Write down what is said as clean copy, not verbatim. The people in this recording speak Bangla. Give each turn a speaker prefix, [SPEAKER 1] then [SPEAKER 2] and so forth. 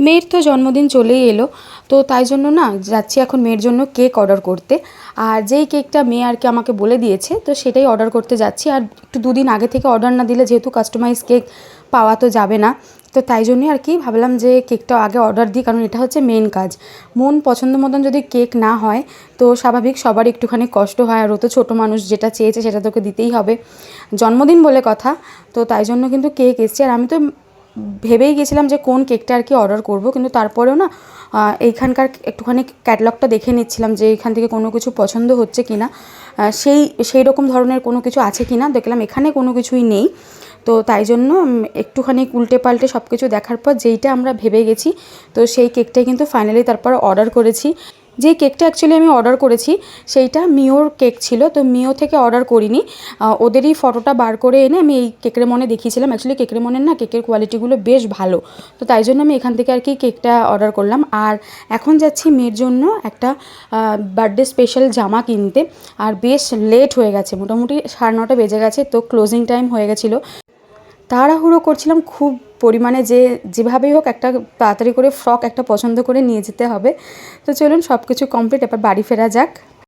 [SPEAKER 1] মেয়ের তো জন্মদিন চলেই এলো, তো তাই জন্য না যাচ্ছি এখন মেয়ের জন্য কেক অর্ডার করতে। আর যেই কেকটা মেয়ে আর কি আমাকে বলে দিয়েছে, তো সেটাই অর্ডার করতে যাচ্ছি। আর একটু দুদিন আগে থেকে অর্ডার না দিলে যেহেতু কাস্টমাইজ কেক পাওয়া তো যাবে না, তো তাই জন্যই আর কি ভাবলাম যে কেকটা আগে অর্ডার দিই, কারণ এটা হচ্ছে মেন কাজ। মন পছন্দ মতন যদি কেক না হয় তো স্বাভাবিক সবারই একটুখানি কষ্ট হয়। আর ও তো ছোটো মানুষ, যেটা চেয়েছে সেটা তোকে দিতেই হবে, জন্মদিন বলে কথা। তো তাই জন্য কিন্তু কেক এসছে। আর আমি তো ভেবেই গেছিলাম যে কোন কেকটা আর কি অর্ডার করব, কিন্তু তারপরেও না এইখানকার একটুখানি ক্যাটালগটা দেখে নিচ্ছিলাম যে এইখান থেকে কোনো কিছু পছন্দ হচ্ছে কি না, সেই রকম ধরনের কোনো কিছু আছে কি না। দেখলাম এখানে কোনো কিছুই নেই, তো তাই জন্য একটুখানি উল্টে পাল্টে সব কিছু দেখার পর যেইটা আমরা ভেবে গেছি, তো সেই কেকটাই কিন্তু ফাইনালি তারপর অর্ডার করেছি। যে কেকটা অ্যাকচুয়ালি আমি অর্ডার করেছি সেইটা মিওর কেক ছিল, তো মিও থেকে অর্ডার করিনি। ওদেরই ফটোটা বার করে এনে আমি এই কেকের মনে দেখিয়েছিলাম। অ্যাকচুয়ালি কেকের মনের না কেকের কোয়ালিটিগুলো বেশ ভালো, তো তাই জন্য আমি এখান থেকে আর কি কেকটা অর্ডার করলাম। আর এখন যাচ্ছি মেয়ের জন্য একটা বার্থডে স্পেশাল জামা কিনতে। আর বেশ লেট হয়ে গেছে, মোটামুটি 9:30 বেজে গেছে, তো ক্লোজিং টাইম হয়ে গেছিলো। তাড়াহুড়ো করছিলাম খুব পরিমাণে, যে যেভাবেই হোক একটা তাড়াতাড়ি করে ফ্রক একটা পছন্দ করে নিয়ে যেতে হবে। তো চলুন সব কিছু কমপ্লিট, এবার বাড়ি ফেরা যাক।